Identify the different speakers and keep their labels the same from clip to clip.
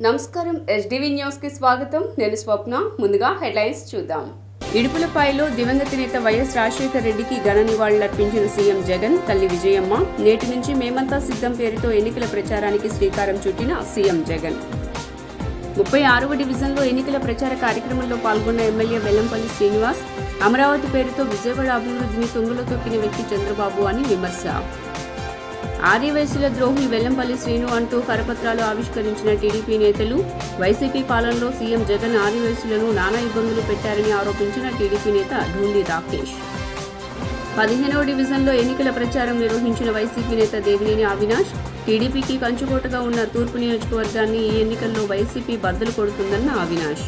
Speaker 1: నమస్కారం SDV news కి స్వాగతం. నేను స్వప్న. ముందుగా హెడ్లైన్స్ చూద్దాం. ఇడుపులపాయలో దివంగత నేత వైఎస్ రాజశేఖర రెడ్డికి ఘన నివాళులర్పించిన సీఎం జగన్, తల్లి విజయమ్మ. నేటి నుంచి మేమంతా సిద్ధం పేరుతో ఎన్నికల ప్రచారానికి శ్రీకారం చుట్టిన సీఎం జగన్. 36వ డివిజన్లో ఎన్నికల ప్రచార కార్యక్రమంలో పాల్గొన్న ఎమ్మెల్యే వెల్లంపల్లి శ్రీనివాస్. అమరావతి పేరుతో విజయవాడ అభివృద్ధిని తొంగలో తొక్కిన వ్యక్తి చంద్రబాబు అని విమర్శ. ఆర్యవైశ్యుల ద్రోహి వెల్లంపల్లి శ్రీను అంటూ కరపత్రాలు ఆవిష్కరించిన టీడీపీ నేతలు. వైసీపీ పాలనలో సీఎం జగన్ ఆర్యవైశ్యులను నానా ఇబ్బందులు పెట్టారని ఆరోపించిన టీడీపీ నేత ఢూండి రాకేష్. 15వ డివిజన్లో ఎన్నికల ప్రచారం నిర్వహించిన వైసీపీ నేత దేవినేని అవినాష్. టీడీపీకి కంచుకోటగా ఉన్న తూర్పు నియోజకవర్గాన్ని ఈ ఎన్నికల్లో వైసీపీ బద్దలు కొడుతుందన్న అవినాష్.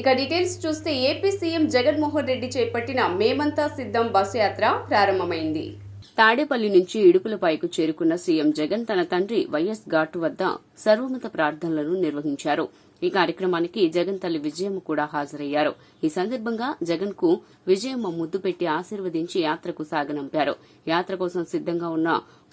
Speaker 1: ఇక డీటెయిల్స్ చూస్తే ఏపీ సీఎం జగన్మోహన్ రెడ్డి చేపట్టిన మేమంతా సిద్ధం బస్సు యాత్ర ప్రారంభమైంది. తాడేపల్లి నుంచి ఇడుపులపాయకు చేరుకున్న సీఎం జగన్ తన తండ్రి వైఎస్ ఘాటు వద్ద సర్వమత ప్రార్థనలను నిర్వహించారు. ఈ కార్యక్రమానికి జగన్ తల్లి విజయమ్మ కూడా హాజరయ్యారు. ఈ సందర్భంగా జగన్ కు విజయమ్మ ముద్దు పెట్టి ఆశీర్వదించి యాత్రకు సాగనంపారు. యాత్ర కోసం సిద్దంగా ఉన్న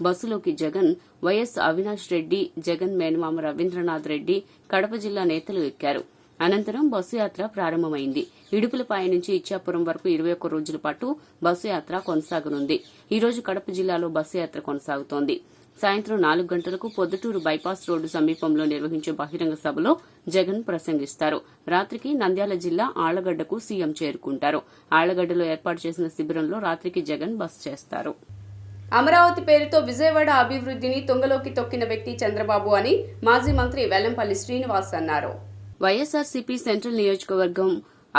Speaker 1: బస్సులోకి జగన్, వైఎస్ అవినాష్ రెడ్డి, జగన్ మేనమామ రవీంద్రనాథ్ రెడ్డి, కడప జిల్లా నేతలు ఎక్కారు. అనంతరం బస్సు యాత్ర ప్రారంభమైంది. ఇడుపులపాయ నుంచి ఇచ్చాపురం వరకు 21 రోజుల పాటు బస్సు యాత్ర కొనసాగనుంది. ఈ రోజు కడప జిల్లాలో బస్సు యాత్ర కొనసాగుతోంది. సాయంత్రం 4 గంటలకు పొద్దుటూరు బైపాస్ రోడ్డు సమీపంలో నిర్వహించే బహిరంగ సభలో జగన్ ప్రసంగిస్తారు. రాత్రికి నంద్యాల జిల్లా ఆళ్లగడ్డకు సీఎం చేరుకుంటారు. ఆళ్లగడ్డలో ఏర్పాటు చేసిన శిబిరంలో రాత్రికి జగన్ బస చేస్తారు. అమరావతి పేరుతో విజయవాడ అభివృద్ధిని తొంగలోకి తొక్కిన వ్యక్తి చంద్రబాబు అని మాజీ మంత్రి వెల్లంపల్లి శ్రీనివాస్ అన్నారు. వైఎస్ఆర్సీపీ సెంట్రల్ నియోజకవర్గం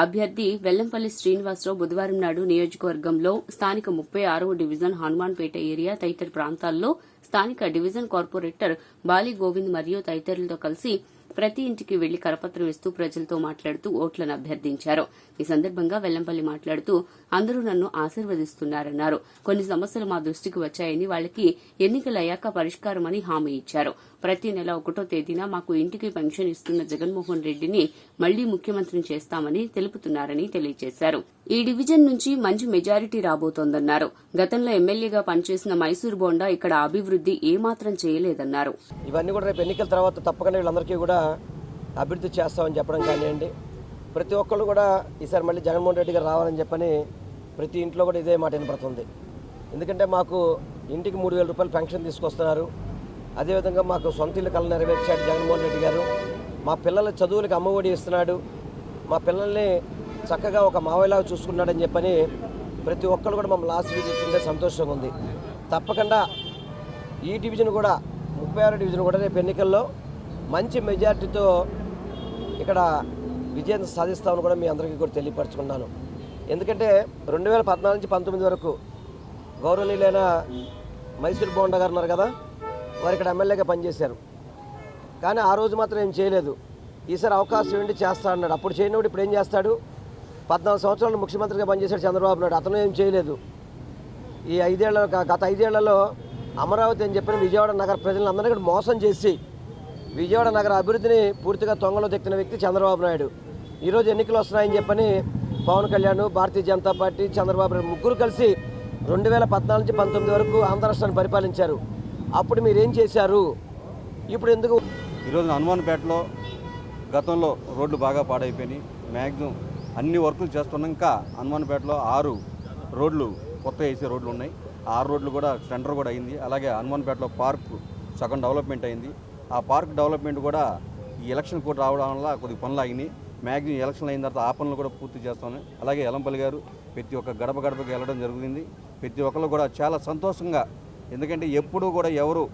Speaker 1: అభ్యర్థి వెల్లంపల్లి శ్రీనివాసరావు బుధవారం నాడు నియోజకవర్గంలో స్థానిక 36వ డివిజన్ హనుమాన్పేట ఏరియా తదితర ప్రాంతాల్లో స్థానిక డివిజన్ కార్పొరేటర్ బాలి గోవింద్ మరియు తదితరులతో కలిసి ప్రతి ఇంటికి వెళ్లి కరపత్రం ఇస్తూ ప్రజలతో మాట్లాడుతూ ఓట్లను అభ్యర్థించారు. ఈ సందర్భంగా వెల్లంపల్లి మాట్లాడుతూ అందరూ నన్ను ఆశీర్వదిస్తున్నారన్నారు. కొన్ని సమస్యలు మా దృష్టికి వచ్చాయని వాళ్లకి ఎన్నికలయ్యాక పరిష్కారమని హామీ ఇచ్చారు. ప్రతి నెల 1వ తేదీన మాకు ఇంటికి పెన్షన్ ఇస్తున్న జగన్మోహన్ రెడ్డిని మళ్లీ ముఖ్యమంత్రిని చేస్తామని తెలుపుతున్నారని తెలియజేశారు. ఈ డివిజన్ నుంచి మంచి మెజారిటీ రాబోతోందన్నారు. గతంలో ఎమ్మెల్యేగా పనిచేసిన మైసూర్ బోండా ఇక్కడ అభివృద్ది ఏమాత్రం చేయలేదన్నారు.
Speaker 2: ఇవన్నీ కూడా రేపు ఎన్నికల తర్వాత తప్పకుండా వీళ్ళందరికీ కూడా అభివృద్ధి చేస్తామని చెప్పడం కానివ్వండి, ప్రతి ఒక్కళ్ళు కూడా ఈసారి మళ్ళీ జగన్మోహన్ రెడ్డి గారు రావాలని చెప్పని ప్రతి ఇంట్లో కూడా ఇదే మాట వినపడుతుంది. ఎందుకంటే మాకు ఇంటికి 3,000 రూపాయలు పెన్షన్ తీసుకొస్తున్నారు. అదేవిధంగా మాకు సొంత ఇల్లు కళ నెరవేర్చాడు జగన్మోహన్ రెడ్డి గారు. మా పిల్లల చదువులకు అమ్మఒడి ఇస్తున్నాడు. మా పిల్లల్ని చక్కగా ఒక మావయ్యలాగా చూసుకున్నాడని చెప్పని ప్రతి ఒక్కరు కూడా మమ్మల్ని ఆశీర్వదించుంటే సంతోషంగా ఉంది. తప్పకుండా ఈ డివిజన్ కూడా 36 డివిజన్ కూడా రేపు ఎన్నికల్లో మంచి మెజార్టీతో ఇక్కడ విజయం సాధిస్తామని కూడా మీ అందరికీ కూడా తెలియపరచుకున్నాను. ఎందుకంటే 2014 నుంచి 19 వరకు గౌరవనీయులైన మైసూర్ బోండా గారు ఉన్నారు కదా, వారు ఇక్కడ ఎమ్మెల్యేగా పనిచేశారు. కానీ ఆ రోజు మాత్రం ఏం చేయలేదు. ఈసారి అవకాశం ఏంటి చేస్తా అన్నాడు. అప్పుడు చేయనప్పుడు ఇప్పుడు ఏం చేస్తాడు? 14 సంవత్సరాలు ముఖ్యమంత్రిగా పనిచేశాడు చంద్రబాబు నాయుడు. అతను ఏం చేయలేదు. ఈ గత 5 ఏళ్లలో అమరావతి అని చెప్పిన విజయవాడ నగర ప్రజలందరినీ కూడా మోసం చేసి విజయవాడ నగర అభివృద్ధిని పూర్తిగా తొంగలో తెక్కిన వ్యక్తి చంద్రబాబు నాయుడు. ఈరోజు ఎన్నికలు వస్తున్నాయని చెప్పని పవన్ కళ్యాణ్, భారతీయ జనతా పార్టీ, చంద్రబాబు నాయుడు ముగ్గురు కలిసి 2014 నుంచి 19 వరకు ఆంధ్ర రాష్ట్రాన్ని పరిపాలించారు. అప్పుడు మీరేం చేశారు? ఇప్పుడు ఎందుకు?
Speaker 3: ఈరోజు హనుమాన్పేటలో గతంలో రోడ్లు బాగా పాడైపోయినాయి. మ్యాక్సిమం అన్ని వర్కులు చేస్తున్నాం. ఇంకా హనుమాన్పేటలో 6 రోడ్లు కొత్త వేసే రోడ్లు ఉన్నాయి. 6 రోడ్లు కూడా టెండర్ కూడా అయింది. అలాగే హనుమాన్పేటలో పార్క్ సగం డెవలప్మెంట్ అయింది. ఆ పార్క్ డెవలప్మెంట్ కూడా ఈ ఎలక్షన్ కూడా రావడం వల్ల కొద్దిగా పనులు ఆగినాయి. మ్యాక్సిమం ఎలక్షన్ అయిన తర్వాత ఆ పనులు కూడా పూర్తి చేస్తాను. అలాగే వెల్లంపల్లి గారు ప్రతి ఒక్క గడపకి వెళ్ళడం జరిగింది. ప్రతి ఒక్కరు కూడా చాలా సంతోషంగా, ఎందుకంటే ఎప్పుడూ కూడా ఎవరు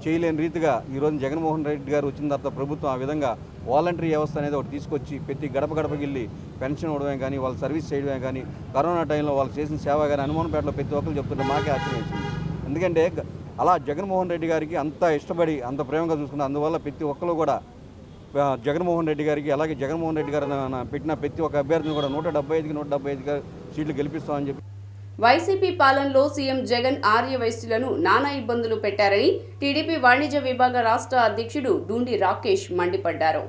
Speaker 3: చేయలేని రీతిగా ఈరోజు జగన్మోహన్ రెడ్డి గారు వచ్చిన తర్వాత ప్రభుత్వం ఆ విధంగా వాలంటరీ వ్యవస్థ అనేది ఒకటి తీసుకొచ్చి ప్రతి గడపకి వెళ్ళి పెన్షన్ ఇవ్వడమే కానీ, వాళ్ళు సర్వీస్ చేయడమే కానీ, కరోనా టైంలో వాళ్ళు చేసిన సేవ కానీ హనుమాన్పేటలో ప్రతి ఒక్కరు చెప్తుంటే మాకే ఆశ్చర్యం వేసింది. ఎందుకంటే అలా జగన్మోహన్ రెడ్డి గారికి అంత ఇష్టపడి అంత ప్రేమగా చూసుకున్నారు. అందువల్ల ప్రతి ఒక్కరు కూడా జగన్మోహన్ రెడ్డి గారికి, అలాగే జగన్మోహన్ రెడ్డి గారు పెట్టిన ప్రతి ఒక్క అభ్యర్థిని కూడా 175కి 175 సీట్లు గెలిపిస్తామని చెప్పి
Speaker 1: వైసీపీ పాలనలో సీఎం జగన్ ఆర్యవైశ్యులను నానా ఇబ్బందులు పెట్టారని టీడీపీ వాణిజ్య విభాగ రాష్ట్ర అధ్యక్షుడు డూండి రాకేష్ మండిపడ్డారు.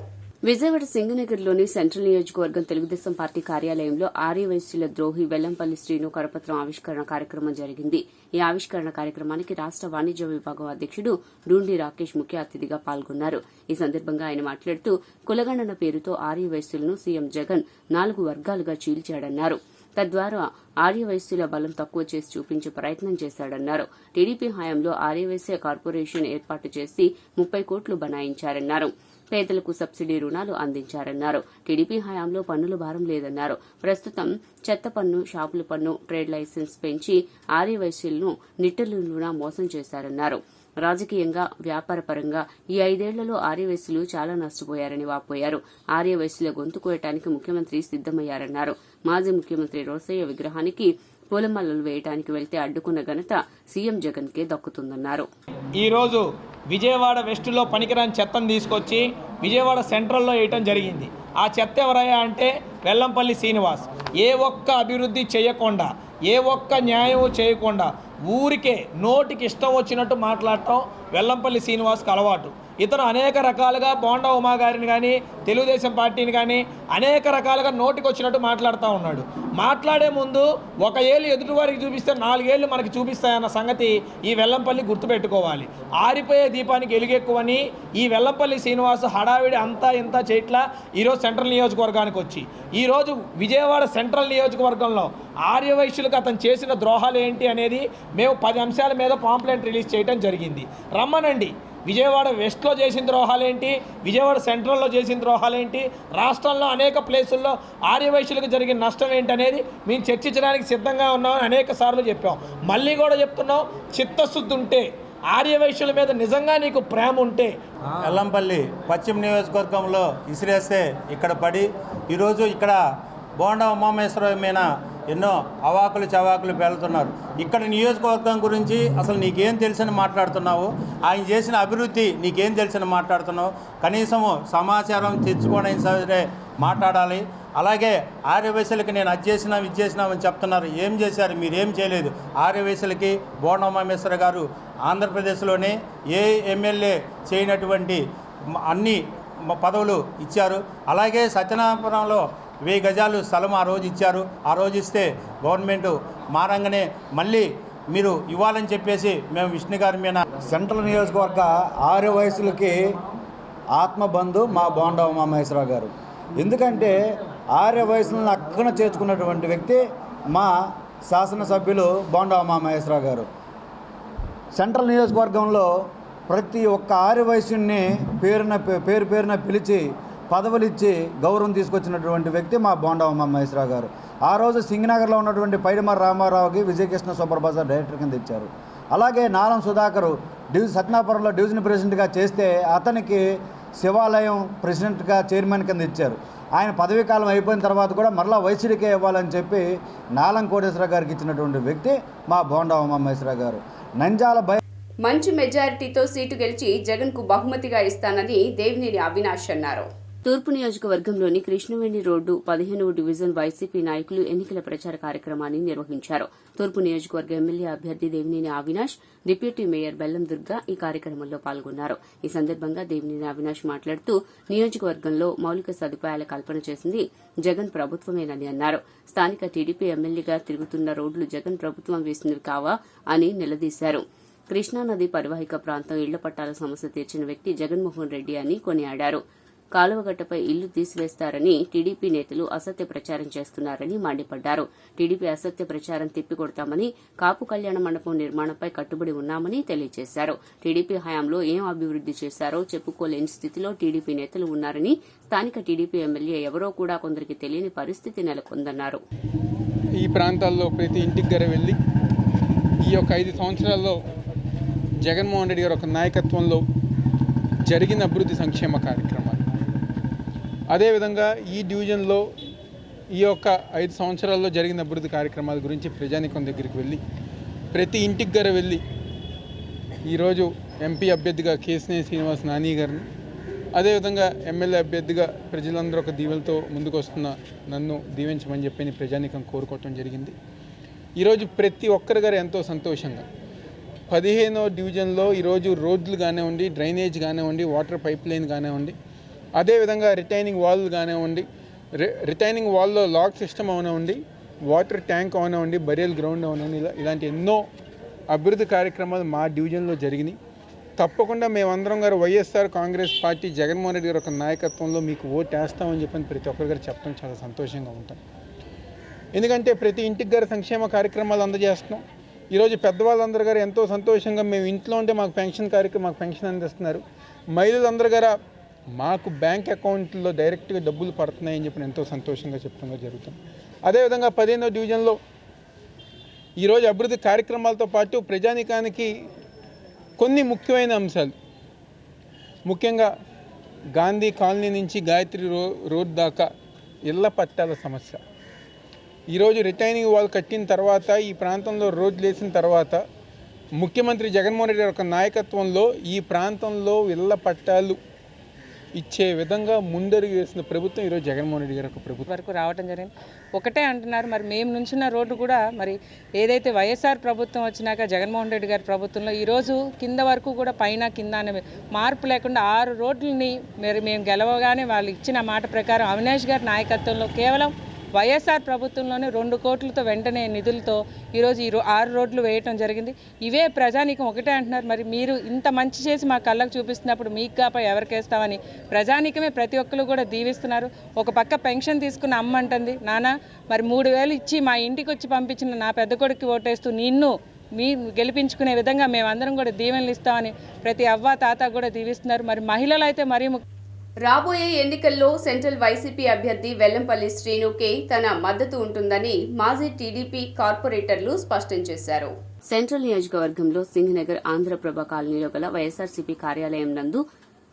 Speaker 1: విజయవాడ సింగనగర్లోని సెంట్రల్ నియోజకవర్గం తెలుగుదేశం పార్టీ కార్యాలయంలో ఆర్యవైశ్యుల ద్రోహి వెల్లంపల్లి శ్రీను కరపత్రం ఆవిష్కరణ కార్యక్రమం జరిగింది. ఈ ఆవిష్కరణ కార్యక్రమానికి రాష్ట్ర వాణిజ్య విభాగం అధ్యక్షుడు డూండి రాకేష్ ముఖ్య అతిథిగా పాల్గొన్నారు. ఈ సందర్భంగా ఆయన మాట్లాడుతూ కులగణన పేరుతో ఆర్యవైశ్యులను సీఎం జగన్ 4 వర్గాలుగా చీల్చాడన్నారు. తద్వారా ఆర్యవైశ్యుల బలం తక్కువ చేసి చూపించే ప్రయత్నం చేశాడన్నారు. టీడీపీ హయాంలో ఆర్యవైశ్య కార్పొరేషన్ ఏర్పాటు చేసి 30 కోట్లు బనాయించారన్నారు. పేదలకు సబ్సిడీ రుణాలు అందించారన్నారు. టీడీపీ హయాంలో పన్నుల భారం లేదన్నారు. ప్రస్తుతం చెత్త పన్ను, షాపుల పన్ను, ట్రేడ్ లైసెన్స్ పెంచి ఆర్యవైశ్యులను నిట్టలునా మోసం చేశారన్నారు. రాజకీయంగా, వ్యాపారపరంగా ఈ 5 ఏళ్లలో ఆర్యవైశ్యులు చాలా నష్టపోయారని వాపోయారు. ఆర్యవైశ్యుల గొంతు కోయటానికి ముఖ్యమంత్రి సిద్దమయ్యారన్నారు. మాజీ ముఖ్యమంత్రి రోసయ్య విగ్రహానికి పూలమాలలు వేయడానికి వెళ్తే అడ్డుకున్న ఘనత సీఎం జగన్ కే దక్కుతుందన్నారు.
Speaker 4: ఈరోజు విజయవాడ వెస్టులో పనికిరాని చెత్తను తీసుకొచ్చి విజయవాడ సెంట్రల్లో వేయటం జరిగింది. ఆ చెత్త ఎవరయ్యా అంటే వెల్లంపల్లి శ్రీనివాస్. ఏ ఒక్క అభివృద్ధి చేయకుండా, ఏ ఒక్క న్యాయం చేయకుండా ఊరికే నోటికి ఇష్టం వచ్చినట్టు మాట్లాడటం వెల్లంపల్లి శ్రీనివాస్కి అలవాటు. ఇతను అనేక రకాలుగా బోండా ఉమా గారిని కానీ, తెలుగుదేశం పార్టీని కానీ అనేక రకాలుగా నోటికి వచ్చినట్టు మాట్లాడుతూ ఉన్నాడు. మాట్లాడే ముందు 1 ఏళ్ళు ఎదుటివారికి చూపిస్తే 4 ఏళ్ళు మనకి చూపిస్తాయన్న సంగతి ఈ వెల్లంపల్లి గుర్తుపెట్టుకోవాలి. ఆరిపోయే దీపానికి ఎలుగెక్కువని ఈ వెల్లంపల్లి శ్రీనివాస్ హడావిడి అంతా ఇంత చేయట్లా. ఈరోజు సెంట్రల్ నియోజకవర్గానికి వచ్చి ఈరోజు విజయవాడ సెంట్రల్ నియోజకవర్గంలో ఆర్యవైశ్యులకు అతను చేసిన ద్రోహాలు ఏంటి అనేది మేము 10 అంశాల మీద పాంప్లెంట్ రిలీజ్ చేయడం జరిగింది. రమ్మనండి. విజయవాడ వెస్ట్లో చేసిన ద్రోహాలేంటి, విజయవాడ సెంట్రల్లో చేసిన ద్రోహాలేంటి, రాష్ట్రంలో అనేక ప్లేసుల్లో ఆర్యవైశ్యులకు జరిగిన నష్టం ఏంటనేది మేము చర్చించడానికి సిద్ధంగా ఉన్నామని అనేక సార్లు చెప్పాం. మళ్ళీ కూడా చెప్తున్నాం, చిత్తశుద్ధి ఉంటే, ఆర్యవైశ్యుల మీద నిజంగా నీకు ప్రేమ ఉంటే
Speaker 5: వెల్లంపల్లి పశ్చిమ నియోజకవర్గంలో ఇసిరేస్తే ఇక్కడ పడి ఈరోజు ఇక్కడ బోండా ఉమామేశ్వరరావు మీద ఎన్నో అవాకులు చవాకులు పేలుతున్నారు. ఇక్కడ నియోజకవర్గం గురించి అసలు నీకేం తెలిసని మాట్లాడుతున్నావు, ఆయన చేసిన అభివృద్ధి నీకేం తెలిసని మాట్లాడుతున్నావు. కనీసము సమాచారం తెచ్చుకోవడానికి సరే మాట్లాడాలి. అలాగే ఆర్యవైశ్యులకి నేను అది చేసినా ఇది చేసినామని చెప్తున్నారు. ఏం చేశారు? మీరేం చేయలేదు. ఆర్యవైశ్యులకి బోండా ఉమామేశ్వర గారు ఆంధ్రప్రదేశ్లోనే ఏ ఎమ్మెల్యే చేయనటువంటి అన్ని పదవులు ఇచ్చారు. అలాగే సత్యనారాయణపురంలో 1000 గజాలు స్థలం ఆ రోజు ఇచ్చారు. ఆ రోజు ఇస్తే గవర్నమెంట్ మారంగానే మళ్ళీ మీరు ఇవ్వాలని చెప్పేసి మేము విష్ణు గారి మీద
Speaker 6: సెంట్రల్ నియోజకవర్గ ఆర్యవైశ్యులకి ఆత్మబంధు మా బోండా ఉమామహేశ్వరరావు గారు. ఎందుకంటే ఆర్యవైశ్యులను అక్కన చేర్చుకున్నటువంటి వ్యక్తి మా శాసనసభ్యులు బోండా ఉమామహేశ్వరరావు గారు. సెంట్రల్ నియోజకవర్గంలో ప్రతి ఒక్క ఆర్యవైశ్యుని పేరు పేరున పిలిచి పదవులు ఇచ్చి గౌరవం తీసుకొచ్చినటువంటి వ్యక్తి మా బోండా ఉమామహేశ్వరరావు గారు. ఆ రోజు సింగనగర్లో ఉన్నటువంటి పైడిమర్రి రామారావుకి విజయకృష్ణ సూపర్ బజార్ డైరెక్టర్ కింద ఇచ్చారు. అలాగే నాలం సుధాకర్ సత్యనాపురంలో డివిజన్ ప్రెసిడెంట్గా చేస్తే అతనికి శివాలయం ప్రెసిడెంట్గా చైర్మన్ కింద ఇచ్చారు. ఆయన పదవీ కాలం అయిపోయిన తర్వాత కూడా మరలా వైసీడీకే ఇవ్వాలని చెప్పి నాలం కోటేశ్వర గారికి ఇచ్చినటువంటి వ్యక్తి మా బోండా ఉమామహేశ్వరరావు గారు. నంద్యాల
Speaker 1: మంచి మెజారిటీతో సీటు గెలిచి జగన్ కు బహుమతిగా ఇస్తానని దేవినేని అవినాష్ అన్నారు. తూర్పు నియోజకవర్గంలోని కృష్ణవేణి రోడ్డు 15వ డివిజన్ వైసీపీ నాయకులు ఎన్నికల ప్రచార కార్యక్రమాన్ని నిర్వహించారు. తూర్పు నియోజకవర్గ ఎమ్మెల్యే అభ్యర్థి దేవినేని అవినాష్, డిప్యూటీ మేయర్ బెల్లం దుర్గా ఈ కార్యక్రమంలో పాల్గొన్నారు. ఈ సందర్భంగా దేవినేని అవినాష్ మాట్లాడుతూ నియోజకవర్గంలో మౌలిక సదుపాయాల కల్పన చేసింది జగన్ ప్రభుత్వమేనని అన్నారు. స్థానిక టీడీపీ ఎమ్మెల్యేగా తిరుగుతున్న రోడ్లు జగన్ ప్రభుత్వం వేసినవి కావా అని నిలదీశారు. కృష్ణానది పరివాహిక ప్రాంతం ఇళ్ల పట్టాల సమస్య తీర్చిన వ్యక్తి జగన్మోహన్ రెడ్డి అని కొనియాడారు. కాలువగట్టపై ఇల్లు తీసివేస్తారని టీడీపీ నేతలు అసత్య ప్రచారం చేస్తున్నారని మండిపడ్డారు. టీడీపీ అసత్య ప్రచారం తిప్పికొడతామని, కాపు కళ్యాణ మండపం నిర్మాణంపై కట్టుబడి ఉన్నామని తెలియజేశారు. టీడీపీ హయాంలో ఏం అభివృద్ది చేశారో చెప్పుకోలేని స్థితిలో టీడీపీ నేతలు ఉన్నారని, స్థానిక టీడీపీ ఎమ్మెల్యే ఎవరో కూడా కొందరికి తెలియని పరిస్థితి నెలకొందన్నారు.
Speaker 7: ఈ ప్రాంతాల్లో ప్రతి ఇంటికి గర వెళ్లి ఈ యొక్క 5 సంవత్సరాల్లో జగన్మోహన్ రెడ్డి గారు ఒక నాయకత్వంలో జరిగిన అభివృద్ధి సంక్షేమ కార్యక్రమాలు, అదేవిధంగా ఈ డివిజన్లో ఈ యొక్క 5 సంవత్సరాల్లో జరిగిన అభివృద్ధి కార్యక్రమాల గురించి ప్రజానీకం దగ్గరికి వెళ్ళి ప్రతి ఇంటికి గర వెళ్ళి ఈరోజు ఎంపీ అభ్యర్థిగా కేశినేని శ్రీనివాస్ నాని గారిని, అదేవిధంగా ఎమ్మెల్యే అభ్యర్థిగా ప్రజలందరూ ఒక దీవెలతో ముందుకు వస్తున్న నన్ను దీవించమని చెప్పి ప్రజానీకం కోరుకోవటం జరిగింది. ఈరోజు ప్రతి ఒక్కరి గారు ఎంతో సంతోషంగా 15వ డివిజన్లో ఈరోజు రోడ్లు కానివ్వండి, డ్రైనేజ్ కానివ్వండి, వాటర్ పైప్ లైన్ కానివ్వండి, అదేవిధంగా రిటైనింగ్ వాల్ కానివ్వండి, రిటైనింగ్ వాల్లో లాక్ సిస్టమ్ అవనివ్వండి, వాటర్ ట్యాంక్ అవనివ్వండి, బరియల్ గ్రౌండ్ అవనివ్వండి, ఇలాంటి ఎన్నో అభివృద్ధి కార్యక్రమాలు మా డివిజన్లో జరిగినాయి. తప్పకుండా మేమందరం గారు వైఎస్ఆర్ కాంగ్రెస్ పార్టీ జగన్మోహన్ రెడ్డి గారి ఒక నాయకత్వంలో మీకు ఓటు వేస్తామని చెప్పని ప్రతి ఒక్కరి గారు చెప్పడం చాలా సంతోషంగా ఉంటాం. ఎందుకంటే ప్రతి ఇంటికి గారు సంక్షేమ కార్యక్రమాలు అందజేస్తున్నాం. ఈరోజు పెద్దవాళ్ళందరూ గారు ఎంతో సంతోషంగా మేము ఇంట్లో ఉంటే మాకు పెన్షన్ అందిస్తున్నారు. మహిళలందరూ గారు మాకు బ్యాంక్ అకౌంట్లో డైరెక్ట్గా డబ్బులు పడుతున్నాయని చెప్పి ఎంతో సంతోషంగా చెప్పడం జరుగుతుంది. అదేవిధంగా 15వ డివిజన్లో ఈరోజు అభివృద్ధి కార్యక్రమాలతో పాటు ప్రజానీకానికి కొన్ని ముఖ్యమైన అంశాలు, ముఖ్యంగా గాంధీ కాలనీ నుంచి గాయత్రి రోడ్ దాకా ఇళ్ల పట్టాల సమస్య. ఈరోజు రిటైనింగ్ వాల్ కట్టిన తర్వాత, ఈ ప్రాంతంలో రోడ్లు వేసిన తర్వాత ముఖ్యమంత్రి జగన్మోహన్ రెడ్డి యొక్క నాయకత్వంలో ఈ ప్రాంతంలో ఇళ్ల పట్టాలు ఇచ్చే విధంగా ముందడుగు వేసిన ప్రభుత్వం ఈరోజు జగన్మోహన్ రెడ్డి గారి యొక్క ప్రభుత్వం
Speaker 8: వరకు రావడం జరిగింది. ఒకటే అంటున్నారు, మరి మేము నుంచున్న రోడ్డు కూడా మరి ఏదైతే వైఎస్ఆర్ ప్రభుత్వం వచ్చినాక జగన్మోహన్ రెడ్డి గారి ప్రభుత్వంలో ఈరోజు కింద వరకు కూడా పైన కింద అనే మార్పు లేకుండా 6 రోడ్లని మరి మేము గెలవగానే వాళ్ళు ఇచ్చిన మాట ప్రకారం అవినాష్ గారి నాయకత్వంలో కేవలం వైఎస్ఆర్ ప్రభుత్వంలోనే 2 కోట్లతో వెంటనే నిధులతో ఈరోజు 6 రోడ్లు వేయటం జరిగింది. ఇవే ప్రజానీకం ఒకటే అంటున్నారు, మరి మీరు ఇంత మంచి చేసి మా కళ్ళకు చూపిస్తున్నప్పుడు మీకు కాపై ఎవరికేస్తామని ప్రజానీకమే ప్రతి ఒక్కరు కూడా దీవిస్తున్నారు. ఒక పక్క పెన్షన్ తీసుకున్న అమ్మ అంటుంది, నాన్న మరి 3,000 ఇచ్చి మా ఇంటికి వచ్చి పంపించిన నా పెద్ద కొడుక్కి ఓటేస్తూ నిన్ను మీ గెలిపించుకునే విధంగా మేమందరం కూడా దీవెనలు ఇస్తామని ప్రతి అవ్వ తాత కూడా దీవిస్తున్నారు. మరి మహిళలు అయితే మరీ
Speaker 1: రాబోయే ఎన్నికల్లో సెంట్రల్ వైసీపీ అభ్యర్థి వెల్లంపల్లి శ్రీనుకే తన మద్దతు ఉంటుందని మాజీ టీడీపీ కార్పొరేటర్లు స్పష్టం చేశారు. సెంట్రల్ నియోజకవర్గంలో సింగనగర్ ఆంధ్రప్రభ కాలనీలో గల వైఎస్ఆర్సీపీ కార్యాలయం నందు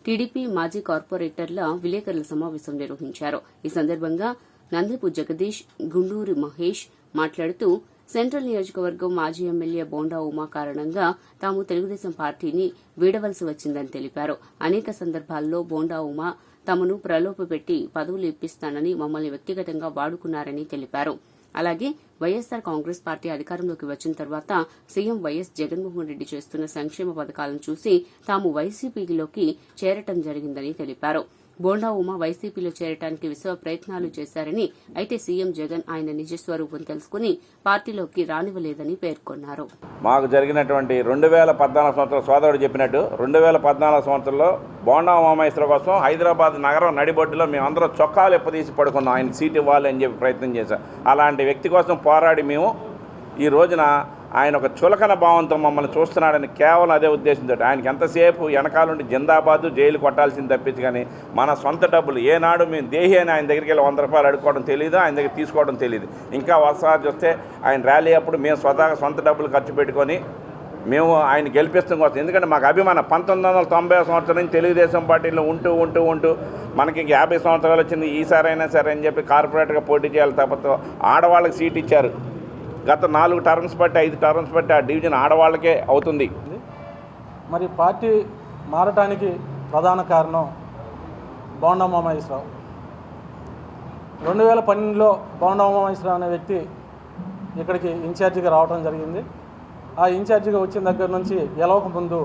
Speaker 1: టీడీపీ మాజీ కార్పొరేటర్ల విలేకరుల సమావేశం నిర్వహించారు. ఈ సందర్భంగా నందిపు జగదీష్, గుండూరి మహేష్ మాట్లాడుతూ సెంట్రల్ నియోజకవర్గం మాజీ ఎమ్మెల్యే బోండా ఉమా కారణంగా తాము తెలుగుదేశం పార్టీని వీడవలసి వచ్చిందని తెలిపారు. అనేక సందర్భాల్లో బోండా ఉమా తమను ప్రలోభపెట్టి పదవులు ఇప్పిస్తానని మమ్మల్ని వ్యక్తిగతంగా వాడుకున్నారని తెలిపారు. అలాగే వైఎస్సార్ కాంగ్రెస్ పార్టీ అధికారంలోకి వచ్చిన తర్వాత సీఎం వైఎస్ జగన్మోహన్ రెడ్డి చేస్తున్న సంక్షేమ పథకాలను చూసి తాము వైసీపీలోకి చేరటం జరిగిందని తెలిపారు. బోండా ఉమా వైసీపీలో చేరటానికి విశ్వ ప్రయత్నాలు చేశారని, అయితే సీఎం జగన్ ఆయన నిజస్వరూపం తెలుసుకుని పార్టీలోకి రానివ్వలేదని పేర్కొన్నారు.
Speaker 9: మాకు జరిగినటువంటి 2014 సంవత్సరం సోదరుడు చెప్పినట్టు 2014 సంవత్సరంలో బోండా ఉమామహేశ్వర కోసం హైదరాబాద్ నగరం నడిబొడ్డులో మేమందరం చొక్కాలు ఎప్పదీసి పడుకున్నాం, ఆయన సీట్ ఇవ్వాలి అని చెప్పి ప్రయత్నం చేశాం. అలాంటి వ్యక్తి కోసం పోరాడి మేము ఈ రోజున ఆయన ఒక చులకన భావంతో మమ్మల్ని చూస్తున్నాడని కేవలం అదే ఉద్దేశంతో ఆయనకి ఎంతసేపు వెనకాలండి జిందాబాదు జైలు కొట్టాల్సింది తప్పించి, కానీ మన సొంత డబ్బులు ఏనాడు మేము దేహి అని ఆయన దగ్గరికి వెళ్ళి 100 రూపాయలు అడుక్కోవడం తెలియదు, ఆయన దగ్గర తీసుకోవడం తెలియదు. ఇంకా ఒకసారి చూస్తే ఆయన ర్యాలీ అప్పుడు మేము స్వతహాగా సొంత డబ్బులు ఖర్చు పెట్టుకొని మేము ఆయన గెలిపిస్తాం కోసం. ఎందుకంటే మాకు అభిమానం 1990 సంవత్సరం నుంచి తెలుగుదేశం పార్టీలో ఉంటూ మనకి 50 సంవత్సరాలు వచ్చింది, ఈసారైనా సరే అని చెప్పి కార్పొరేట్గా పోటీ చేయాలి తప్పతో ఆడవాళ్ళకి సీట్ ఇచ్చారు. గత 4 టర్మ్స్ బట్టి 5 టర్మ్స్ బట్టి ఆ డివిజన్ ఆడవాళ్ళకే అవుతుంది.
Speaker 10: మరి పార్టీ మారటానికి ప్రధాన కారణం బోండా ఉమామహేశ్వరరావు. 2012లో బోండా ఉమామహేశ్వరరావు అనే వ్యక్తి ఇక్కడికి ఇన్ఛార్జిగా రావడం జరిగింది. ఆ ఇన్ఛార్జిగా వచ్చిన దగ్గర నుంచి గెలవక ముందు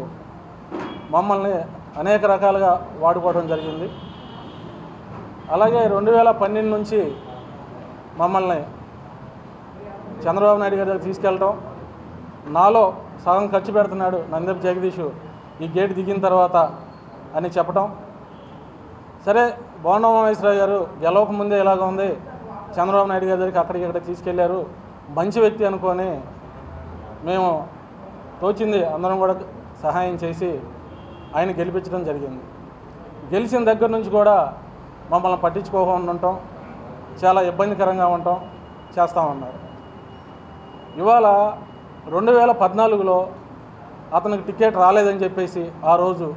Speaker 10: మమ్మల్ని అనేక రకాలుగా వాడుకోవడం జరిగింది. అలాగే 2012 నుంచి మమ్మల్ని చంద్రబాబు నాయుడు గారి దగ్గర తీసుకెళ్ళటం, నాలో సగం ఖర్చు పెడుతున్నాడు నందిపు జగదీష్ ఈ గేట్ దిగిన తర్వాత అని చెప్పటం. సరే బోండా ఉమామహేశ్వరరావు గారు గెలవక ముందే ఇలాగ ఉంది, చంద్రబాబు నాయుడు గారి దగ్గరికి అక్కడికి ఇక్కడ తీసుకెళ్లారు, మంచి వ్యక్తి అనుకొని మేము తోచింది అందరం కూడా సహాయం చేసి ఆయన గెలిపించడం జరిగింది. గెలిచిన దగ్గర నుంచి కూడా మమ్మల్ని పట్టించుకోకుండా ఉండటం, చాలా ఇబ్బందికరంగా ఉండటం చేస్తామన్నారు. ఇవాళ 2014లో అతనికి టికెట్ రాలేదని చెప్పేసి ఆ రోజు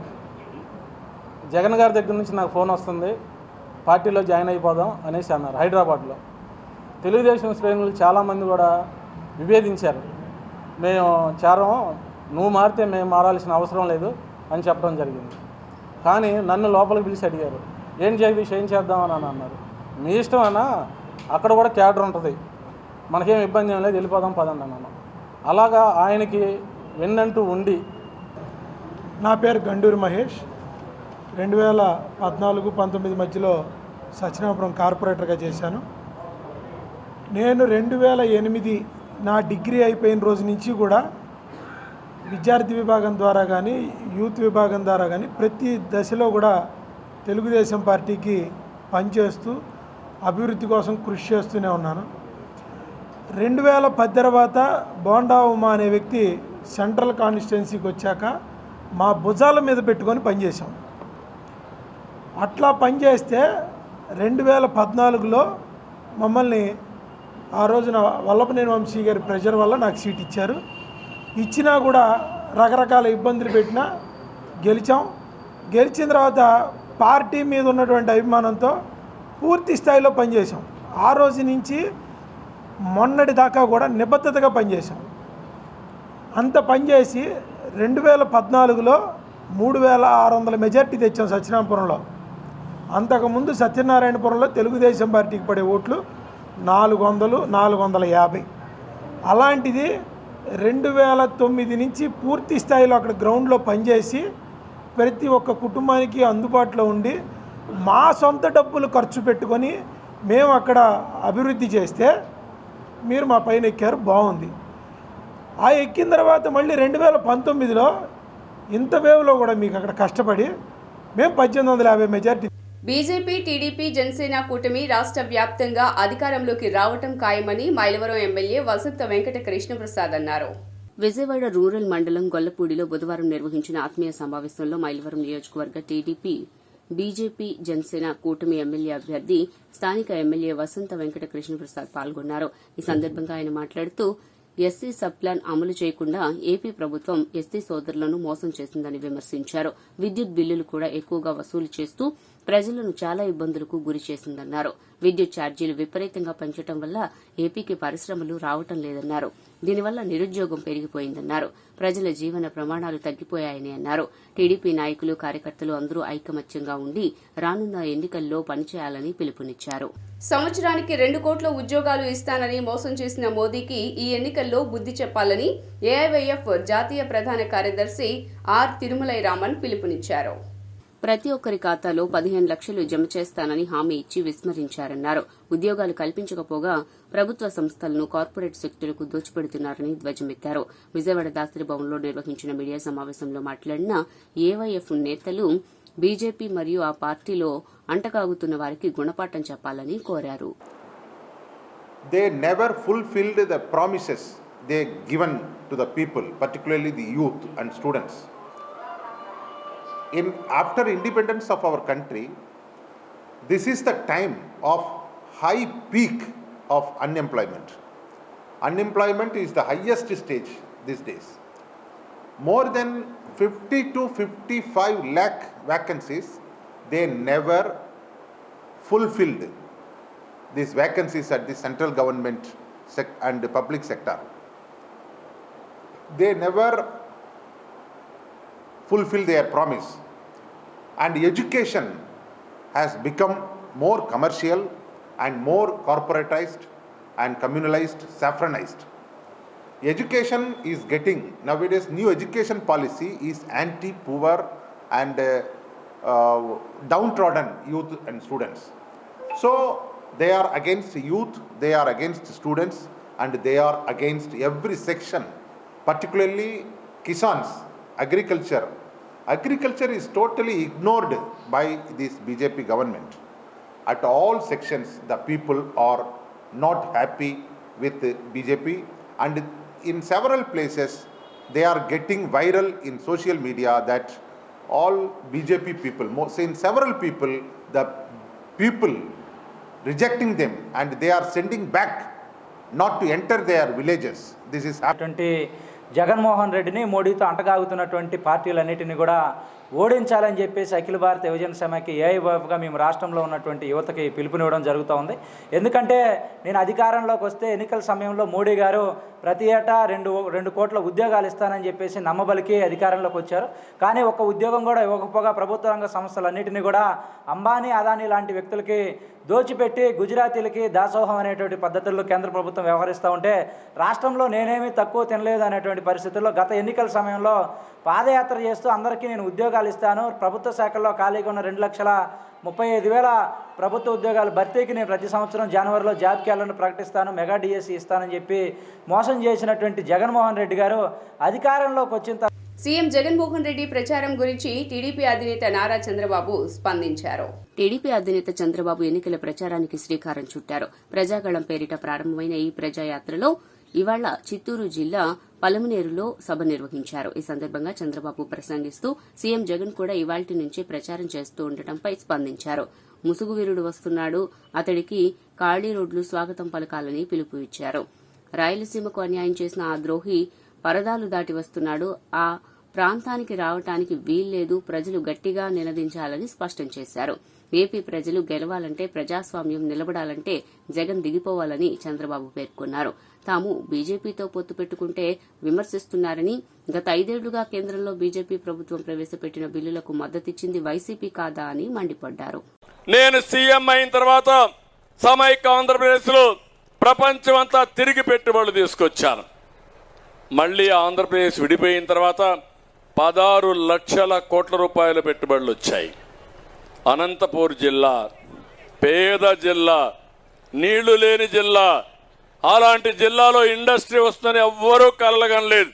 Speaker 10: జగన్ గారి దగ్గర నుంచి నాకు ఫోన్ వస్తుంది, పార్టీలో జాయిన్ అయిపోదాం అనేసి అన్నారు. హైదరాబాద్లో తెలుగుదేశం శ్రేణులు చాలామంది కూడా విభేదించారు, మేము చేరం, నువ్వు మారితే మేము మారాల్సిన అవసరం లేదు అని చెప్పడం జరిగింది. కానీ నన్ను లోపలికి పిలిచి అడిగారు, ఏం జగదీష్ ఏం చేద్దామని అన్నారు. మీ ఇష్టం అన్నా, అక్కడ కూడా క్యాడర్ ఉంటుంది, మనకేం ఇబ్బంది ఏం లేదు, వెళ్ళిపోదాం పదండి అన్నాను. అలాగా ఆయనకి వెన్నంటూ ఉండి.
Speaker 11: నా పేరు గండూరి మహేష్. 2014-19 మధ్యలో సత్యనాపురం కార్పొరేటర్గా చేశాను. నేను 2008 నా డిగ్రీ అయిపోయిన రోజు నుంచి కూడా విద్యార్థి విభాగం ద్వారా కానీ యూత్ విభాగం ద్వారా కానీ ప్రతి దశలో కూడా తెలుగుదేశం పార్టీకి పనిచేస్తూ అభివృద్ధి కోసం కృషి చేస్తూనే ఉన్నాను. 2010 తర్వాత బోండా ఉమా అనే వ్యక్తి సెంట్రల్ కాన్స్టిట్యున్సీకి వచ్చాక మా భుజాల మీద పెట్టుకొని పనిచేసాం. అట్లా పనిచేస్తే 2014లో మమ్మల్ని ఆ రోజున వల్లభనేని వంశీ గారి ప్రెషర్ వల్ల నాకు సీట్ ఇచ్చారు. ఇచ్చినా కూడా రకరకాల ఇబ్బందులు పెట్టినా గెలిచాం. గెలిచిన తర్వాత పార్టీ మీద ఉన్నటువంటి అభిమానంతో పూర్తి స్థాయిలో పనిచేసాం. ఆ రోజు నుంచి మొన్నటి దాకా కూడా నిబద్ధతగా పనిచేసాం. అంత పనిచేసి 2014లో 3600 మెజార్టీ తెచ్చాం సత్యనారాయణపురంలో. అంతకుముందు సత్యనారాయణపురంలో తెలుగుదేశం పార్టీకి పడే ఓట్లు 400-450. అలాంటిది 2009 నుంచి పూర్తి స్థాయిలో అక్కడ గ్రౌండ్లో పనిచేసి ప్రతి ఒక్క కుటుంబానికి అందుబాటులో ఉండి మా సొంత డబ్బులు ఖర్చు పెట్టుకొని మేము అక్కడ అభివృద్ధి చేస్తే మీరు మా పైన ఎక్కారు, బాగుంది. ఆ ఎక్కిన తర్వాత మళ్ళీ 2019లో ఇంత వేవ్లో కూడా మీకు అక్కడ కష్టపడి మేము 1850 మెజార్టీ.
Speaker 1: బీజేపీ, టీడీపీ, జనసేన కూటమి రాష్ట్ర వ్యాప్తంగా అధికారంలోకి రావటం ఖాయమని మైలవరం ఎమ్మెల్యే వసంత వెంకట కృష్ణప్రసాద్ అన్నారు. విజయవాడ రూరల్ మండలం గొల్లపూడిలో బుధవారం నిర్వహించిన ఆత్మీయ సమావేశంలో మైలవరం నియోజకవర్గ టీడీపీ, బీజేపీ, జనసేన కూటమి ఎమ్మెల్యే అభ్యర్థి స్థానిక ఎమ్మెల్యే వసంత వెంకట కృష్ణప్రసాద్ పాల్గొన్నారు. ఈ సందర్భంగా ఆయన మాట్లాడుతూ ఎస్సీ సబ్ ప్లాన్ అమలు చేయకుండా ఏపీ ప్రభుత్వం ఎస్సీ సోదరులను మోసం చేసిందని విమర్శించారు. విద్యుత్ బిల్లులు కూడా ఎక్కువగా వసూలు చేస్తూ ప్రజలను చాలా ఇబ్బందులకు గురి చేసిందన్నారు. విద్యుత్ ఛార్జీలు విపరీతంగా పెంచడం వల్ల ఏపీకి పరిశ్రమలు రావటం లేదన్నారు. దీనివల్ల నిరుద్యోగం పెరిగిపోయిందన్నారు. ప్రజల జీవన ప్రమాణాలు తగ్గిపోయాయని అన్నారు. టీడీపీ నాయకులు, కార్యకర్తలు అందరూ ఐకమత్యంగా ఉండి రానున్న ఎన్నికల్లో పనిచేయాలని పిలుపునిచ్చారు. సంవత్సరానికి 2 కోట్ల ఉద్యోగాలు ఇస్తానని మోసం చేసిన మోదీకి ఈ ఎన్నికల్లో బుద్ధి చెప్పాలని ఏఐవైఎఫ్ జాతీయ ప్రధాన కార్యదర్శి ఆర్ తిరుమలై రామన్ పిలుపునిచ్చారు. ప్రతి ఒక్కరి ఖాతాలో 15 లక్షలు జమ చేస్తానని హామీ ఇచ్చి విస్మరించారన్నారు. ఉద్యోగాలు కల్పించకపోగా ప్రభుత్వ సంస్థలను కార్పొరేట్ శక్తులకు దోచిపెడుతున్నారని ధ్వజమెత్తారు. విజయవాడ దాసరి భవన్లో నిర్వహించిన మీడియా సమావేశంలో మాట్లాడిన ఏవైఎఫ్ నేతలు బీజేపీ మరియు ఆ పార్టీలో అంటకాగుతున్న వారికి గుణపాఠం చెప్పాలని కోరారు.
Speaker 12: They never fulfilled the promises they given to the people, particularly the youth and students. After independence of our country, this is the time of high peak of unemployment. Unemployment is the highest stage these days. More than 50 to 55 lakh vacancies, they never fulfilled these vacancies at the central government and the public sector. They never fulfill their promise, and education has become more commercial and more corporatized and communalized, saffronized. Education is getting, nowadays new education policy is anti-poor and downtrodden youth and students. So they are against youth, they are against students, and they are against every section, particularly Kisans, agriculture. Agriculture is totally ignored by this BJP government. At all sections, the people are not happy with BJP, and in several places, they are getting viral in social media that all BJP people, in several people, the people rejecting them, and they are sending back not to enter their villages. This is
Speaker 13: Jaganmohan రెడ్డిని మోడీతో అంటగాగుతున్నటువంటి పార్టీలన్నిటిని కూడా ఓడించాలని చెప్పేసి అఖిల భారత యువజన సమైక్య ఏఐవైఎఫ్గా మేము రాష్ట్రంలో ఉన్నటువంటి యువతకి పిలుపునివ్వడం జరుగుతూ ఉంది. ఎందుకంటే నేను అధికారంలోకి వస్తే ఎన్నికల సమయంలో మోడీ గారు ప్రతి ఏటా 2 కోట్ల ఉద్యోగాలు ఇస్తానని చెప్పేసి నమ్మబలికి అధికారంలోకి వచ్చారు. కానీ ఒక్క ఉద్యోగం కూడా ఇవ్వకపోగా ప్రభుత్వ రంగ సంస్థలన్నింటినీ కూడా అంబానీ, అదానీ లాంటి వ్యక్తులకి దోచిపెట్టి గుజరాతీలకి దాసోహం అనేటువంటి పద్ధతుల్లో కేంద్ర ప్రభుత్వం వ్యవహరిస్తూ ఉంటే రాష్ట్రంలో నేనేమీ తక్కువ తినలేదు అనేటువంటి పరిస్థితుల్లో గత ఎన్నికల సమయంలో పాదయాత్ర చేస్తూ అందరికీ నేను ఉద్యోగాలు ఇస్తాను, ప్రభుత్వ శాఖల్లో ఖాళీగా ఉన్న 2,35,000 ప్రభుత్వ ఉద్యోగాల భర్తీకి నేను ప్రతి సంవత్సరం జనవరిలో జాబ్ క్యాలెండర్ ప్రకటిస్తాను, మెగా డిఎస్సి ఇస్తానని చెప్పి మోసం చేసినటువంటి జగన్మోహన్ రెడ్డి గారు అధికారంలోకి వచ్చిన
Speaker 1: సీఎం జగన్మోహన్ రెడ్డి ప్రచారం గురించి టీడీపీ అధినేత నారా చంద్రబాబు స్పందించారు. టీడీపీ అధినేత చంద్రబాబు ఎన్నికల ప్రచారానికి శ్రీకారం చుట్టారు. ప్రజాగళం పేరిట ప్రారంభమైన ఈ ప్రజాయాత్రలో ఇవాళ చిత్తూరు జిల్లా పలమనేరులో సభ నిర్వహించారు. ఈ సందర్భంగా చంద్రబాబు ప్రసంగిస్తూ సీఎం జగన్ కూడా ఇవాల్టి నుంచే ప్రచారం చేస్తూ ఉండటంపై స్పందించారు. ముసుగు వీరుడు వస్తున్నాడు, అతడికి ఖాళీ రోడ్లు స్వాగతం పలకాలని పిలుపు ఇచ్చారు. రాయలసీమకు అన్యాయం చేసిన ఆ ద్రోహి పరదాలు దాటి వస్తున్నాడు, ఆ ప్రాంతానికి రావటానికి వీల్లేదు, ప్రజలు గట్టిగా నిలదించాలని స్పష్టం చేశారు. ఏపీ ప్రజలు గెలవాలంటే, ప్రజాస్వామ్యం నిలబడాలంటే జగన్ దిగిపోవాలని చంద్రబాబు పేర్కొన్నారు. తాము బీజేపీతో పొత్తు పెట్టుకుంటే విమర్శిస్తున్నారని, గత 5 ఏళ్లుగా కేంద్రంలో బీజేపీ ప్రభుత్వం ప్రవేశపెట్టిన బిల్లులకు మద్దతిచ్చింది వైసీపీ కాదా అని మండిపడ్డారు.
Speaker 14: నేను సీఎం అయిన తర్వాత సమైక్య ఆంధ్రప్రదేశ్లో ప్రపంచమంతా తిరిగి పెట్టుబడులు తీసుకొచ్చాను. మళ్లీ ఆంధ్రప్రదేశ్ విడిపోయిన తర్వాత 16 లక్షల కోట్ల రూపాయల పెట్టుబడులు వచ్చాయి. అనంతపూర్ జిల్లా పేద జిల్లా, నీళ్లు లేని జిల్లా, అలాంటి జిల్లాలో ఇండస్ట్రీ వస్తుందని ఎవ్వరూ కలగనలేదు.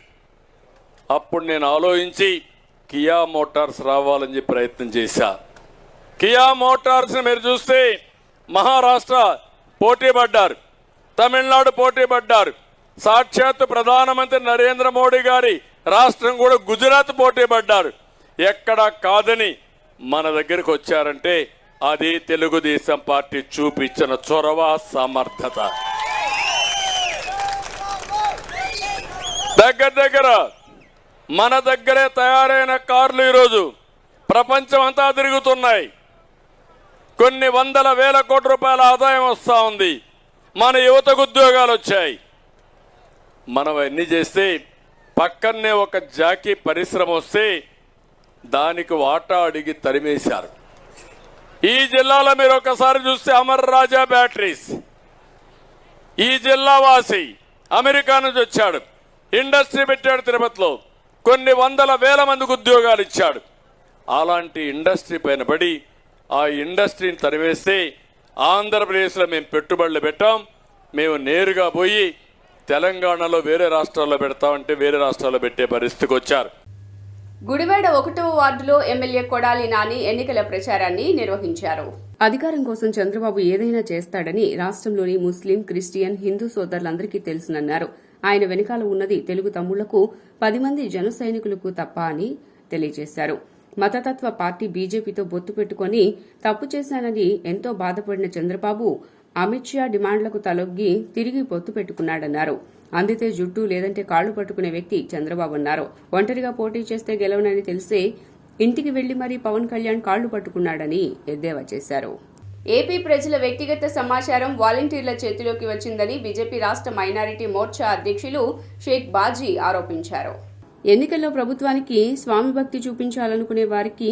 Speaker 14: అప్పుడు నేను ఆలోచించి కియా మోటార్స్ రావాలని చెప్పి ప్రయత్నం చేశా. కియా మోటార్స్ని మీరు చూస్తే మహారాష్ట్ర పోటీ పడ్డారు, తమిళనాడు పోటీ పడ్డారు, సాక్షాత్ ప్రధానమంత్రి నరేంద్ర మోడీ గారి రాష్ట్రం కూడా గుజరాత్ పోటీ పడ్డారు. ఎక్కడా కాదని మన దగ్గరికి వచ్చారంటే అది తెలుగుదేశం పార్టీ చూపించిన చొరవ, సమర్థత. దగ్గర మన దగ్గరే తయారైన కార్లు ఈరోజు ప్రపంచం అంతా తిరుగుతున్నాయి. కొన్ని వందల వేల కోట్ల రూపాయల ఆదాయం వస్తూ ఉంది. మన యువతకు ఉద్యోగాలు వచ్చాయి. మనం అన్ని చేస్తే పక్కనే ఒక జాకీ పరిశ్రమ వస్తే దానికి వాటా అడిగి తరిమేశారు. ఈ జిల్లాలో మీరు ఒకసారి చూస్తే అమర్ రాజా బ్యాటరీస్, ఈ జిల్లా వాసి అమెరికా నుంచి వచ్చాడు, ఇండస్ట్రీ పెట్టాడు తిరుపతిలో, కొన్ని వందల వేల మందికి ఉద్యోగాలు ఇచ్చాడు. అలాంటి ఇండస్ట్రీ పైన పడి ఆ ఇండస్ట్రీని తరివేస్తే ఆంధ్రప్రదేశ్లో మేము పెట్టుబడులు పెట్టాం. మేము నేరుగా పోయి తెలంగాణలో వేరే రాష్ట్రాల్లో పెడతామంటే వేరే రాష్ట్రాల్లో పెట్టే పరిస్థితికి వచ్చారు.
Speaker 1: గుడివాడ 1వ వార్డులో ఎమ్మెల్యే కొడాలి నాని ఎన్నికల ప్రచారాన్ని నిర్వహించారు. అధికారం కోసం చంద్రబాబు ఏదైనా చేస్తాడని రాష్ట్రంలోని ముస్లిం, క్రిస్టియన్, హిందూ సోదరులందరికీ తెలుసునన్నారు. ఆయన వెనుకాల ఉన్నది తెలుగు తమ్ముళ్లకు 10 మంది జన సైనికులకు తప్ప అని తెలియజేశారు. మతతత్వ పార్టీ బీజేపీతో బొత్తు పెట్టుకుని తప్పు చేశానని ఎంతో బాధపడిన చంద్రబాబు అమిత్ షా డిమాండ్లకు తలొగ్గి తిరిగి పొత్తు పెట్టుకున్నాడన్నారు. అందితే జుట్టు లేదంటే కాళ్లు పట్టుకునే వ్యక్తి చంద్రబాబు అన్నారు. ఒంటరిగా పోటీ చేస్తే గెలవనని తెలిసే ఇంటికి వెళ్లి మరీ పవన్ కళ్యాణ్ కాళ్లు పట్టుకున్నాడని ఎద్దేవా చేశారు. ఏపీ ప్రజల వ్యక్తిగత సమాచారం వాలంటీర్ల చేతిలోకి వచ్చిందని బీజేపీ రాష్ట్ర మైనారిటీ మోర్చా అధ్యక్షులు షేక్ బాజీ ఆరోపించారు. ఎన్నికల్లో ప్రభుత్వానికి స్వామి భక్తి చూపించాలనుకునే వారికి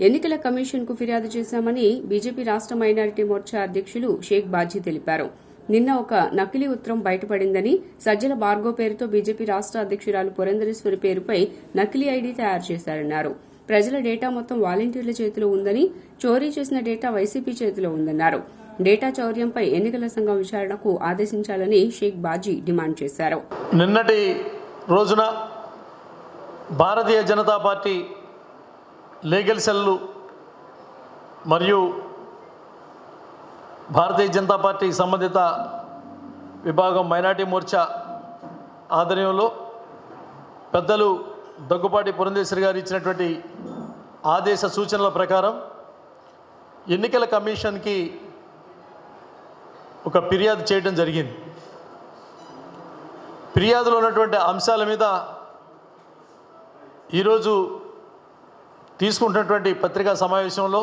Speaker 1: ఎన్నికల కమిషన్ కు ఫిర్యాదు చేశామని బీజేపీ రాష్ట్ర మైనారిటీ మోర్చా అధ్యక్షులు షేక్ బాజీ తెలిపారు. నిన్న ఒక నకిలీ ఉత్తరం బయటపడిందని, సజ్జల భార్గో పేరుతో బీజేపీ రాష్ట్ర అధ్యక్షురాలు పురంధరేశ్వరి పేరుపై నకిలీ ఐడీ తయారు చేశారన్నారు. ప్రజల డేటా మొత్తం వాలంటీర్ల చేతిలో ఉందని, చోరీ చేసిన డేటా వైసీపీ చేతిలో ఉందన్నారు. డేటా చౌర్యంపై ఎన్నికల సంఘం విచారణకు ఆదేశించాలని షేక్ బాజీ డిమాండ్ చేశారు.
Speaker 10: నిన్నటి రోజున Bharatiya Janata party legal cell మరియు భారతీయ జనతా పార్టీ సంబంధిత విభాగం మైనార్టీ మోర్చా ఆధ్వర్యంలో పెద్దలు దగ్గుపాటి పురంధేశ్వరి గారు ఇచ్చినటువంటి ఆదేశ సూచనల ప్రకారం ఎన్నికల కమిషన్కి ఒక ఫిర్యాదు చేయడం జరిగింది. ఫిర్యాదులో ఉన్నటువంటి అంశాల మీద ఈరోజు తీసుకుంటున్నటువంటి పత్రికా సమావేశంలో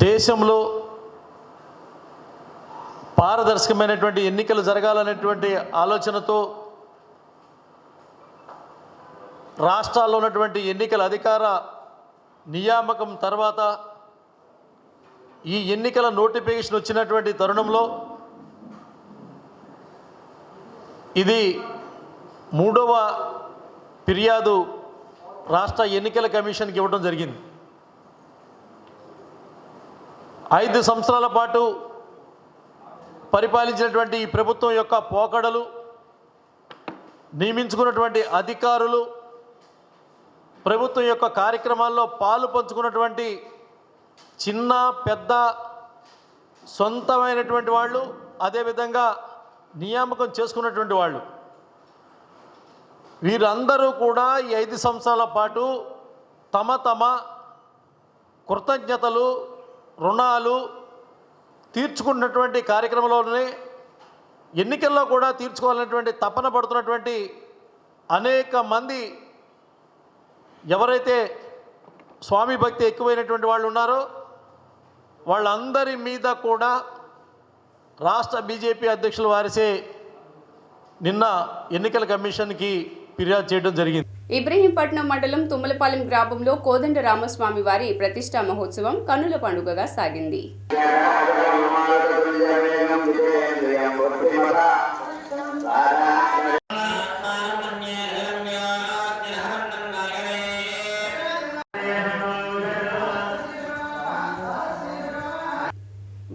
Speaker 10: దేశంలో పారదర్శకమైనటువంటి ఎన్నికలు జరగాలనేటువంటి ఆలోచనతో రాష్ట్రాల్లో ఉన్నటువంటి ఎన్నికల అధికార నియామకం తర్వాత ఈ ఎన్నికల నోటిఫికేషన్ వచ్చినటువంటి తరుణంలో ఇది 3వ ఫిర్యాదు రాష్ట్ర ఎన్నికల కమిషన్కి ఇవ్వడం జరిగింది. 5 సంవత్సరాల పాటు పరిపాలించినటువంటి ఈ ప్రభుత్వం యొక్క పోకడలు, నియమించుకున్నటువంటి అధికారులు, ప్రభుత్వం యొక్క కార్యక్రమాల్లో పాలు పంచుకున్నటువంటి చిన్న పెద్ద సొంతమైనటువంటి వాళ్ళు, అదేవిధంగా నియామకం చేసుకున్నటువంటి వాళ్ళు, వీరందరూ కూడా ఈ 5 సంవత్సరాల పాటు తమ తమ కృతజ్ఞతలు, రుణాలు తీర్చుకున్నటువంటి కార్యక్రమంలోనే ఎన్నికల్లో కూడా తీర్చుకోవాలనేటువంటి తపన పడుతున్నటువంటి అనేక మంది ఎవరైతే స్వామి భక్తి ఎక్కువైనటువంటి వాళ్ళు ఉన్నారో వాళ్ళందరి మీద కూడా రాష్ట్ర బీజేపీ అధ్యక్షుల వారిసే నిన్న ఎన్నికల కమిషన్కి ఫిర్యాదు చేయడం జరిగింది.
Speaker 1: ఇబ్రహీంపట్నం మండలం తుమ్మలపాలెం గ్రామంలో కోదండ రామస్వామి వారి ప్రతిష్టా మహోత్సవం కన్నుల పండుగగా సాగింది.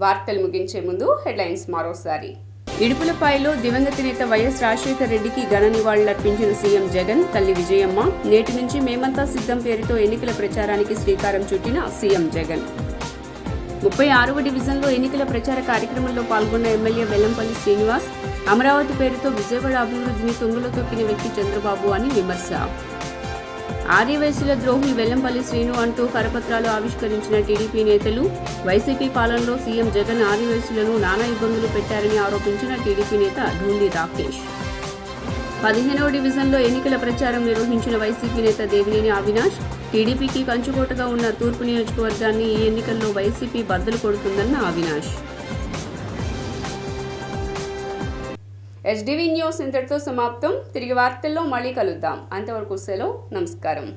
Speaker 1: వార్తలు ముగించే ముందు హెడ్లైన్స్ మరోసారి. ఇడుపులపాయలో దివంగత నేత వైఎస్ రాజశేఖర రెడ్డికి ఘన నివాళులర్పించిన సీఎం జగన్, తల్లి విజయమ్మ. నేటి నుంచి మేమంతా సిద్ధం పేరుతో ఎన్నికల ప్రచారానికి శ్రీకారం చుట్టిన సీఎం జగన్. 36వ డివిజన్లో ఎన్నికల ప్రచార కార్యక్రమంలో పాల్గొన్న ఎమ్మెల్యే వెల్లంపల్లి శ్రీనివాస్. అమరావతి పేరుతో విజయవాడ అభివృద్ధిని తొంగలో తొక్కిన వ్యక్తి చంద్రబాబు అని విమర్శ. ఆర్యవైశ్యుల ద్రోహులు వెల్లంపల్లి శ్రీను అంటూ కరపత్రాలు ఆవిష్కరించిన టీడీపీ నేతలు. వైసీపీ పాలనలో సీఎం జగన్ ఆర్యవైశ్యులను నానా ఇబ్బందులు పెట్టారని ఆరోపించిన టీడీపీ నేత ఢూండి రాకేష్. 15వ డివిజన్లో ఎన్నికల ప్రచారం నిర్వహించిన వైసీపీ నేత దేవినేని అవినాష్. టీడీపీకి కంచుకోటగా ఉన్న తూర్పు నియోజకవర్గాన్ని ఈ ఎన్నికల్లో వైసీపీ బద్దలు కొడుతుందన్న అవినాష్. HDV న్యూస్ ఇంతటితో సమాప్తం. తిరిగి వార్తల్లో మళ్ళీ కలుద్దాం. అంతవరకు సెలవు. నమస్కారం.